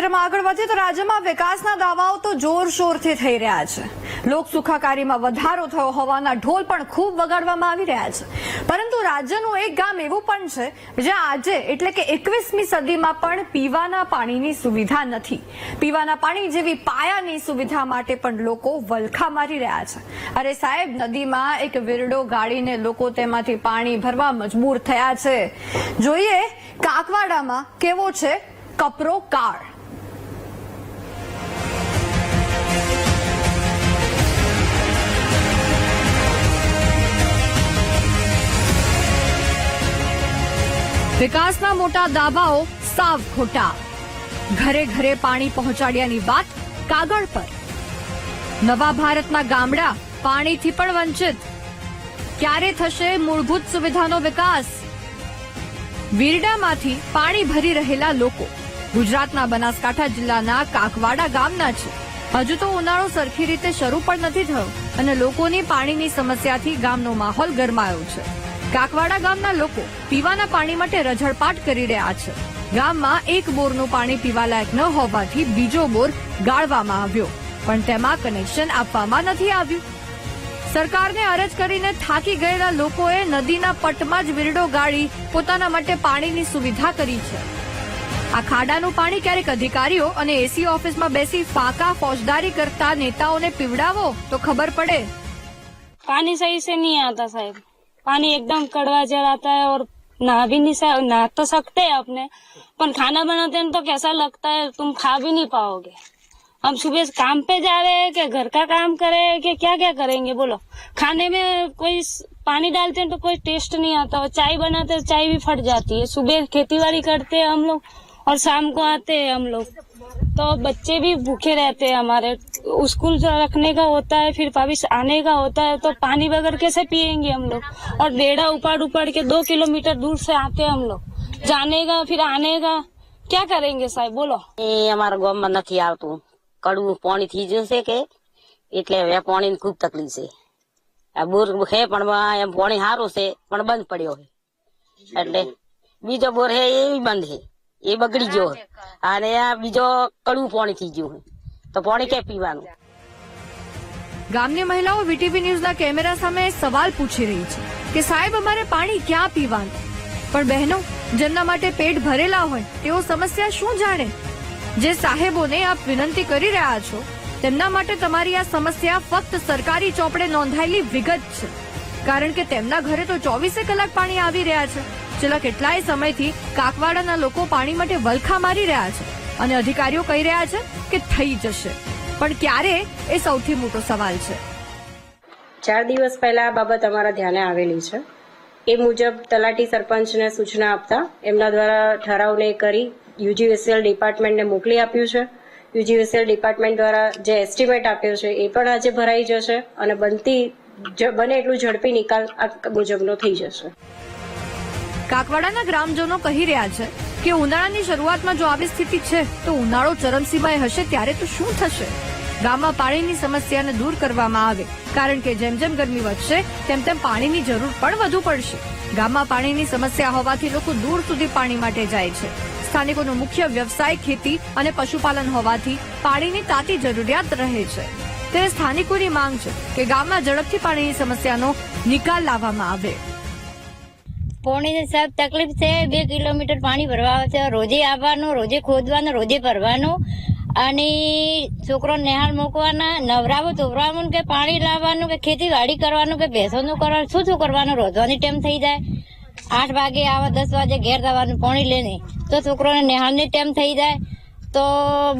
સમાચારમાં આગળ વધીએ તો રાજ્યમાં વિકાસના દાવાઓ તો જોરશોરથી થઈ રહ્યા છે। લોક સુખાકારીમાં વધારો થયો હોવાના ઢોલ પણ ખૂબ વગાડવામાં આવી રહ્યા છે, પરંતુ રાજ્યનું એક ગામ એવું પણ છે જ્યાં આજે એટલે કે 21મી સદીમાં પણ પીવાના પાણીની સુવિધા નથી। પીવાના પાણી જેવી પાયાની સુવિધા માટે પણ લોકો વલખા મારી રહ્યા છે। અરે સાહેબ, નદીમાં એક વીરડો ગાળીને લોકો તેમાંથી પાણી ભરવા મજબૂર થયા છે। જોઈએ કાકવાડામાં કેવો છે કપરો કાળ। વિકાસના મોટા દાવાઓ સાવ ખોટા। ઘરે ઘરે પાણી પહોંચાડ્યાની વાત કાગળ પર। નવા ભારતના ગામડા પાણીથી પણ વંચિત। ક્યારે થશે મૂળભૂત સુવિધાનો વિકાસ? વીરડામાંથી પાણી ભરી રહેલા લોકો ગુજરાતના બનાસકાંઠા જિલ્લાના કાકવાડા ગામના છે। હજુ તો ઉનાળો સરખી રીતે શરૂ પણ નથી થયો અને લોકોની પાણીની સમસ્યાથી ગામનો માહોલ ગરમાયો છે। કાકવાડા ગામના લોકો પીવાના પાણી માટે રઝળપાટ કરી રહ્યા છે। ગામમાં એક બોરનું પાણી પીવાલાયક ન હોવાથી બીજો બોર ગાળવામાં આવ્યો, પણ તેમાં કનેક્શન આપવામાં નથી આવ્યું। સરકારને અરજ કરીને થાકી ગયેલા લોકોએ નદીના પટમાં જ વીરડો ગાળી પોતાના માટે પાણીની સુવિધા કરી છે। આ ખાડાનું પાણી ક્યારેક અધિકારીઓ અને એસી ઓફિસમાં બેસી ફાંકા ફौजदारी કરતા નેતાઓને પીવડાવો તો ખબર પડે। पानी सही से नहीं आता साहब। पानी एकदम कड़वा जल आता है और नहा भी नहीं नहा तो सकते हैं अपने, पर खाना बनाते हैं तो कैसा लगता है तुम खा भी नहीं पाओगे। हम सुबह काम पे जा रहे हैं कि घर का काम करे कि क्या क्या करेंगे बोलो। खाने में कोई पानी डालते हैं तो कोई टेस्ट नहीं आता, और चाय बनाते हैं चाय भी फट जाती है। सुबह खेतीबाड़ी करते हैं हम लोग और शाम को आते हैं हम लोग, तो बच्चे भी भूखे रहते हैं हमारे। स्कूल रखने का होता है, फिर वापिस आने का होता है, तो पानी बगैर कैसे पियेंगे हम लोग। और बेड़ा उपाड़ के 2 किलोमीटर दूर से आते हैं हम लोग, जाने का फिर आने का क्या करेंगे साहब बोलो। અમારા ગામમાં નથી આવતું, કડવું પાણી થઈ જશે કે એટલે હવે પાણીની ખૂબ તકલીફ છે। આ બોર છે પણ એમ પાણી સારું છે પણ બંધ પડ્યો છે, એટલે બીજો બોર છે એ બંધ છે, એ બગડી ગયો અને આ બીજો કડવું પાણી થઈ ગયું છે, તો પાણી ક્યાં પીવાનું? ગામની મહિલાઓ વીટીવી ન્યૂઝના કેમેરા સામે સવાલ પૂછી રહી છે કે સાહેબ અમારે પાણી ક્યાં પીવાનું? પણ બહેનો જેમના માટે પેટ ભરેલા હોય તેઓ સમસ્યા શું જાણે? જે સાહેબોને આપ વિનંતી કરી રહ્યા છો તેમના માટે તમારી આ સમસ્યા ફક્ત સરકારી ચોપડે નોંધાયેલી વિગત છે, કારણ કે તેમના ઘરે તો 24 કલાક પાણી આવી રહ્યા છે। છેલ્લા કેટલાય સમયથી કાકવાડાના લોકો પાણી માટે વલખા મારી રહ્યા છે અને અધિકારીઓ કહી રહ્યા છે કે થઈ જશે, પણ ક્યારે એ સૌથી મોટો સવાલ છે। 4 દિવસ પહેલા આ બાબત અમારા ધ્યાને આવેલી છે। એ મુજબ તલાટી સરપંચને સૂચના આપતા એમના દ્વારા ઠરાવને કરી યુજીવીસીએલ ડિપાર્ટમેન્ટને મોકલી આપ્યું છે। યુજીવીસીએલ ડિપાર્ટમેન્ટ દ્વારા જે એસ્ટિમેટ આપ્યો છે એ પણ આજે ભરાઈ જશે અને બને એટલું ઝડપી નિકાલ આ મુજબનો થઈ જશે। કાકવાડાના ગ્રામજનો કહી રહ્યા છે કે ઉનાળાની શરૂઆતમાં જો આવી સ્થિતિ છે તો ઉનાળો ચરમસીમાએ હશે ત્યારે તો શું થશે? ગામમાં પાણીની સમસ્યાને દૂર કરવામાં આવે, કારણ કે જેમ જેમ ગરમી વધશે તેમ તેમ પાણીની જરૂર પણ વધુ પડશે। ગામમાં પાણીની સમસ્યા હોવાથી લોકો દૂર સુધી પાણી માટે જાય છે। સ્થાનિકોનો મુખ્ય વ્યવસાય ખેતી અને પશુપાલન હોવાથી પાણીની તાતી જરૂરિયાત રહે છે। ત્યારે સ્થાનિકોની માંગ છે કે ગામમાં ઝડપથી પાણીની સમસ્યાનો નિકાલ લાવવામાં આવે। પાણી સાહેબ તકલીફ છે। 2 કિલોમીટર પાણી ભરવા આવે છે, રોજે આવવાનું, રોજે ખોદવાનું, રોજે ભરવાનું, અને છોકરો નિહાળ મૂકવાના, નવરાવું ધોવરાવું કે પાણી લાવવાનું કે ખેતીવાડી કરવાનું કે ભેંસોનું કરવાનું, શું કરવાનું? રોધવાની ટાઈમ થઈ જાય। 8 વાગે આવે, 10 વાગે ઘેર જવાનું પાણી લઈને, તો છોકરોને નિહાળની ટાઈમ થઈ જાય। તો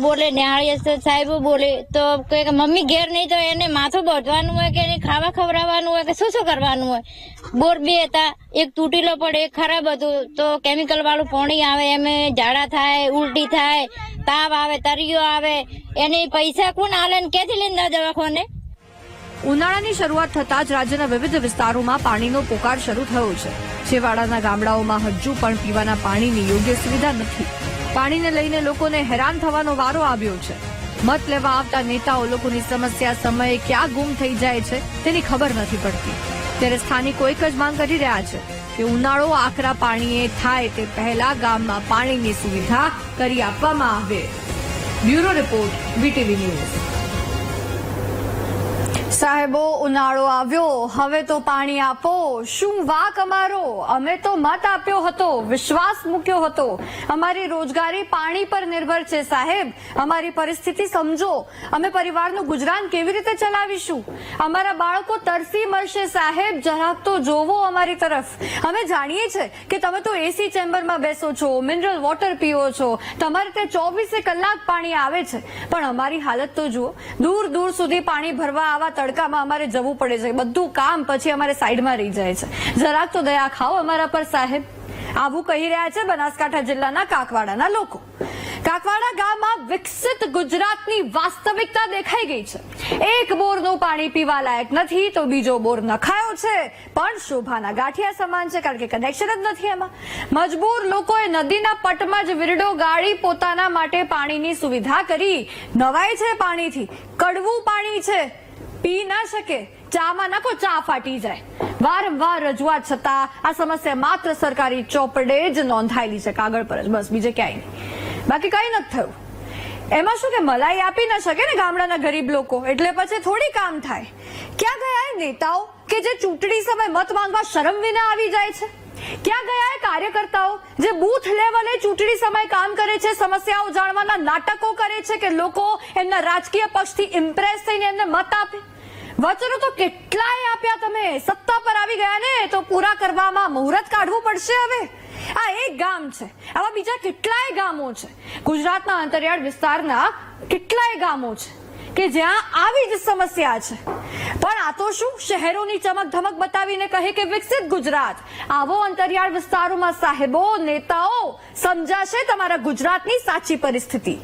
બોલે નિહાળી સાહેબ બોલે તો કે મમ્મી ઘેર નહીં, તો એને માથું બાંધવાનું હોય કે એને ખાવા ખવડાવવાનું હોય કે શું કરવાનું હોય। બોર 2 હતા, એક તૂટેલો પડે, એક ખરાબ હતું, તો કેમિકલ વાળું પાણી આવે, એમ ઝાડા થાય, ઉલટી થાય, તાવ આવે, તરિયો આવે, એને પૈસા કોણ આલે ને ક્યાંથી લઈને ના દવાખાને? ઉનાળાની શરૂઆત થતાં જ રાજ્યના વિવિધ વિસ્તારોમાં પાણીનો પોકાર શરૂ થયો છે। છેવાડાના ગામડાઓમાં હજુ પણ પીવાના પાણીની યોગ્ય સુવિધા નથી। પાણીને લઈને લોકોને હેરાન થવાનો વારો આવ્યો છે। મત લેવા આવતા નેતાઓ લોકોની સમસ્યા સમયે ક્યાં ગુમ થઈ જાય છે તેની ખબર નથી પડતી। ત્યારે સ્થાનિકો એક જ માંગ કરી રહ્યા છે કે ઉનાળો આકરા પાણીએ થાય તે પહેલા ગામમાં પાણીની સુવિધા કરી આપવામાં આવે। Bureau report VTV news. સાહેબો, ઉનાળો આવ્યો, હવે તો પાણી આપો, શું વાક અમારો? અમે તો મત આપ્યો હતો, વિશ્વાસ મૂક્યો હતો, અમારી રોજગારી પાણી પર નિર્ભર છે સાહેબ, અમારી પરિસ્થિતિ સમજો, અમે પરિવારનું ગુજરાન કેવી રીતે ચલાવીશું? અમારા બાળકો તરસી મરશે સાહેબ, જરાક તો જોવો અમારી તરફ। અમે જાણીએ છે કે તમે તો એસી ચેમ્બરમાં બેસો છો, મિનરલ વોટર પીવો છો, તમારે તે 24 કલાક પાણી આવે છે, પણ અમારી હાલત તો જુઓ, દૂર દૂર સુધી પાણી ભરવા આવા તડકામાં અમારે જવું પડે છે, બધું કામ પછી અમારે સાઈડમાં રહી જાય છે, જરાક તો દયા ખાઓ અમારા પર સાહેબ। આવું કહી રહ્યા છે બનાસકાંઠા જિલ્લાના કાકવાડાના લોકો। કાકવાડા ગામમાં વિકસિત ગુજરાતની વાસ્તવિકતા દેખાઈ ગઈ છે। એક બોરનું પાણી પીવા લાયક નથી તો બીજો બોર નખાયો છે, પણ શોભાના ગાંઠિયા સમાન છે, કારણ કે કનેક્શન જ નથી એમાં। મજબૂર લોકોએ નદીના પટમાં જ વીરડો ગાળી પોતાના માટે પાણીની સુવિધા કરી। નવાય છે પાણીથી, કડવું પાણી છે, પી ના શકે, ચામાં નાખો ચા ફાટી જાય। વારંવાર રજૂઆત છતાં આ સમસ્યા માત્ર સરકારી ચોપડે જ નોંધાયેલી છે, કાગળ પર જ, બસ, બીજે ક્યાંય નહીં, બાકી કઈ નથી થયું। એમાં શું કે મલાઈ આપી ના શકે ને ગામડાના ગરીબ લોકો, એટલે પછી થોડી કામ થાય। ક્યાં ગયા એ નેતાઓ કે જે ચૂંટણી સમય મત માંગવા શરમ વિના આવી જાય છે? ક્યાં ગયા એ કાર્યકર્તાઓ જે બૂથ લેવલે ચૂંટણી સમય કામ કરે છે, સમસ્યાઓ જાણવાના નાટકો કરે છે કે લોકો એમના રાજકીય પક્ષથી ઇમ્પ્રેસ થઈને એમને મત આપે? વચનો તો કેટલાય આપ્યા તમે, સત્તા પર આવી ગયા ને તો પૂરા કરવામાં મુહૂર્ત કાઢવું પડશે હવે। આ એક ગામ છે, આવા બીજા કેટલાય ગામો છે, ગુજરાતના અંતરિયાળ વિસ્તારના કેટલાય ગામો છે કે જ્યાં આવી જ સમસ્યા છે, પણ આ તો શું, શહેરોની ચમક ધમક બતાવીને કહે કે વિકસિત ગુજરાત। આવો અંતરિયાળ વિસ્તારોમાં સાહેબો, નેતાઓ સમજાશે તમારા ગુજરાતની સાચી પરિસ્થિતિ।